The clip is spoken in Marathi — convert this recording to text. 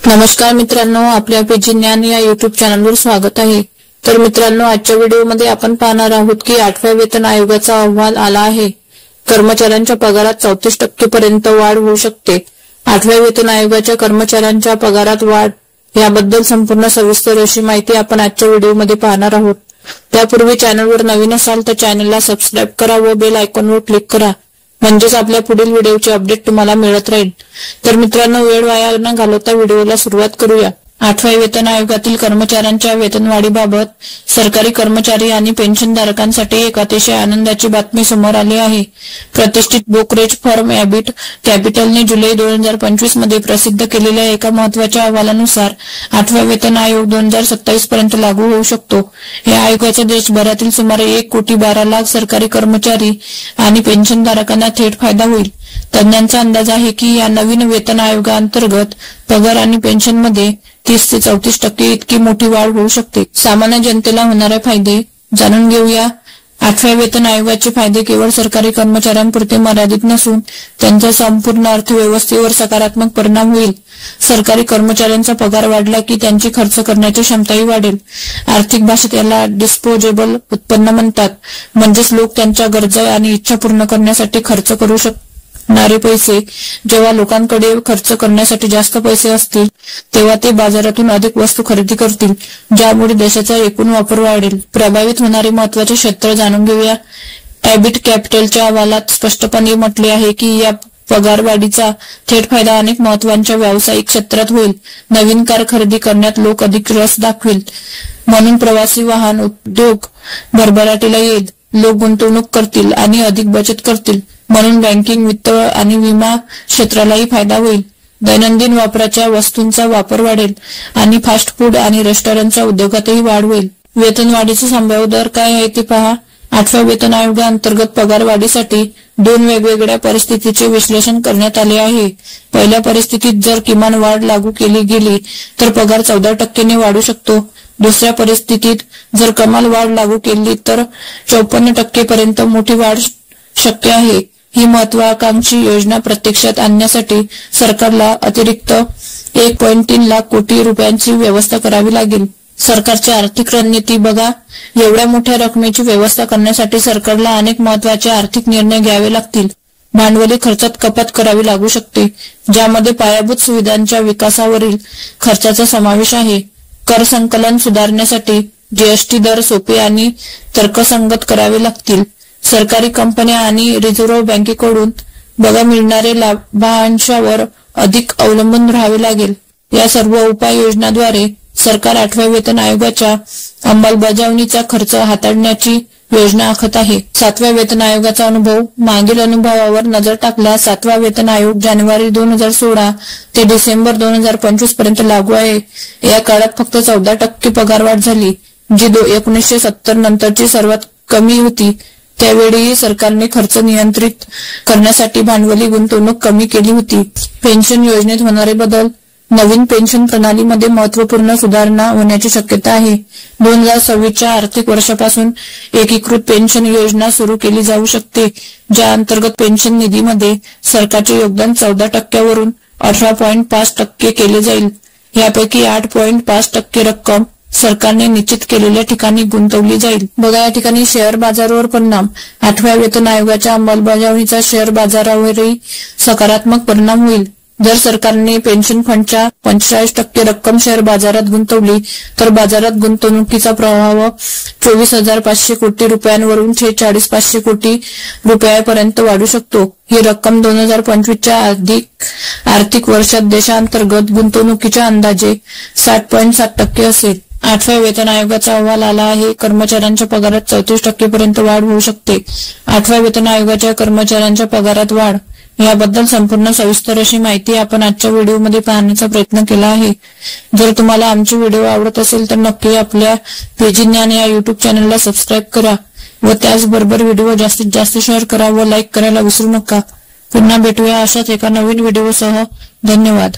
नमस्कार मित्रांनो, आपल्या पेजी ज्ञान या युट्यूब चॅनलवर स्वागत आहे। तर मित्रांनो, आजच्या व्हिडिओमध्ये आपण पाहणार आहोत की 8व्या वेतन आयोगाचा अहवाल आला आहे। कर्मचाऱ्यांच्या पगारात 34% पर्यंत वाढ होऊ शकते। 8व्या वेतन आयोगाच्या कर्मचाऱ्यांच्या पगारात वाढ याबद्दल संपूर्ण सविस्तर अशी माहिती आपण आजच्या व्हिडिओमध्ये पाहणार आहोत। त्यापूर्वी चॅनलवर नवीन असाल तर चॅनलला सबस्क्राइब करा व बेल आयकॉनवर क्लिक करा, म्हणजेच आपल्या पुढील व्हिडिओचे अपडेट तुम्हाला मिळत राहील। तर मित्रांनो, वेळ वाया न घालवता व्हिडिओला सुरुवात करूया। 8व्या वेतन आयोगातील कर्मचाऱ्यांच्या वेतनवाढीबाबत सरकारी कर्मचारी आणि पेन्शनधारकांसाठी एक अतिशय आनंदाची बातमी समोर आली आहे। प्रतिष्ठित ब्रोकरेज फर्म ॲबिट कॅपिटलने जुलै 2025 मध्ये प्रसिद्ध केलेल्या एका महत्त्वाच्या अहवालानुसार 8व्या वेतन आयोग 2027 पर्यंत लागू होऊ शकतो। या आयोगाचा देशभरातील सुमारे 1,12 लाख सरकारी कर्मचारी आणि पेन्शनधारकांना थेट फायदा होईल। तज्ञांचा अंदाज आहे की या नवीन वेतन आयोगाअंतर्गत पगार आणि पेन्शनमध्ये 30 ते 34% इतकी मोठी वाढ होऊ शकते। सामान्य जनतेला होणारे फायदे जाणून घेऊया। 8व्या वेतन आयोगाचे फायदे केवळ सरकारी कर्मचाऱ्यांपुरते मर्यादित नसून त्यांचा संपूर्ण अर्थव्यवस्थेवर सकारात्मक परिणाम होईल। सरकारी कर्मचाऱ्यांचा पगार वाढला की त्यांची खर्च करण्याची क्षमताही वाढेल। आर्थिक भाषेत याला डिस्पोजेबल उत्पन्न म्हणतात, म्हणजेच लोक त्यांच्या गरजा आणि इच्छा पूर्ण करण्यासाठी खर्च करू शकणारे पैसे। जेव्हा लोकांकडे खर्च करण्यासाठी जास्त पैसे असतील तेव्हा ते बाजारातून अधिक वस्तू खरेदी करतील, ज्यामुळे देशाचा एकूण वापर वाढेल। प्रभावित होणारे महत्त्वाचे क्षेत्र जाणून घेऊया। ॲबिट कॅपिटलच्या अहवालात स्पष्टपणे म्हटले आहे की या पगारवाढीचा थेट फायदा अनेक महत्त्वाच्या व्यावसायिक क्षेत्रात होईल। नवीन कार खरेदी करण्यात लोक अधिक रस दाखवेल, म्हणून प्रवासी वाहन उद्योग भरभराटीला येईल। लोक गुंतवणूक करतील आणि अधिक बचत करतील, म्हणून बँकिंग, वित्त आणि विमा क्षेत्रालाही फायदा होईल। दैनंदिन वापराच्या वस्तूंचा वापर वाढेल आणि फास्ट फूड आणि रेस्टॉरंटच्या उद्योगातही वाढ होईल। वेतनवाढीचा संभाव्य दर काय आहे ते पहा। 8व्या वेतन आयोगाअंतर्गत पगारवाढीसाठी 2 वेगवेगळ्या परिस्थितीचे विश्लेषण करण्यात आले आहे। पहिल्या परिस्थितीत जर किमान वाढ लागू केली गेली तर पगार 14% ने वाढू शकतो। दुसऱ्या परिस्थितीत जर कमाल वाढ लागू केली तर 54% पर्यंत मोठी वाढ शक्य आहे। ही महत्वाकांक्षी योजना प्रत्यक्षात आणण्यासाठी सरकारला अतिरिक्त 1.3 लाख कोटी रुपयांची व्यवस्था करावी लागेल। सरकारची आर्थिक रणनीती बघा। एवढ्या मोठ्या रकमेची व्यवस्था करण्यासाठी सरकारला अनेक महत्त्वाचे आर्थिक निर्णय घ्यावे लागतील। भांडवली खर्चात कपात करावी लागू शकते, ज्यामध्ये पायाभूत सुविधांच्या विकासावरील खर्चाचा समावेश आहे। कर संकलन सुधारण्यासाठी जीएसटी दर सोपे आणि तर्कसंगत करावे लागतील। सरकारी कंपन्या आणि रिझर्व्ह बँकेकडून बघा मिळणारे लाभांशावर अधिक अवलंबून राहावे लागेल। या सर्व उपाययोजनांद्वारे सरकार 8व्या वेतन आयोगाच्या अंमलबजावणीचा खर्च हाताळण्याची योजना आखत आहे। 7व्या वेतन आयोगाचा अनुभव। मागील अनुभवावर नजर टाकल्यास 7वा वेतन आयोग जानेवारी 2016 ते डिसेंबर 2025 पर्यंत लागू आहे। या काळात फक्त 14% पगारवाढ झाली, जी 1970 नंतरची सर्वात कमी होती। त्यावेळी सरकारने खर्च नियंत्रित करण्यासाठी भांडवली गुंतवणूक कमी केली होती। पेन्शन योजनेत होणारे बदल। नवीन पेन्शन प्रणालीमध्ये महत्त्वपूर्ण सुधारणा होण्याची शक्यता आहे। 2026च्या आर्थिक वर्षापासून एकीकृत पेन्शन योजना सुरू केली जाऊ शकते, ज्या अंतर्गत पेन्शन निधीमध्ये सरकारचे योगदान 14% वरून 18.5% केले जाईल। यापैकी 8.5% रक्कम सरकारने निश्चित केलेल्या ठिकाणी गुंतवली जाईल। बघा, या ठिकाणी शेअर बाजारावर परिणाम। 8व्या वेतन आयोगाच्या अंमलबजावणीचा शेअर बाजारावरही सकारात्मक परिणाम होईल। जर सरकारने पेन्शन फंडच्या 45% रक्कम शेअर बाजारात गुंतवली तर बाजारात गुंतवणुकीचा प्रवाह 24,500 कोटी रुपयांवरून 46,500 कोटी रुपयांपर्यंत वाढू शकतो। ही रक्कम 2025च्या आर्थिक वर्षात देशांतर्गत गुंतवणुकीच्या अंदाजे 60.7% असेल। 8व्या वेतन आयोगाचा अहवाल आला आहे। कर्मचाऱ्यांच्या पगारात 34% पर्यंत वाढ होऊ शकते। 8व्या वेतन आयोगाच्या कर्मचाऱ्यांच्या पगारात वाढ याबद्दल संपूर्ण सविस्तर अशी माहिती आपण आजच्या व्हिडिओमध्ये पाहण्याचा प्रयत्न केला आहे। जर तुम्हाला आमचे व्हिडिओ आवडत असेल तर नक्की आपल्या पेजी ज्ञान या युट्यूब चॅनलला सबस्क्राइब करा व त्याचबरोबर व्हिडिओ जास्तीत जास्त शेअर करा व लाईक करायला विसरू नका। पुन्हा भेटूया अशाच एका नवीन व्हिडिओसह। धन्यवाद।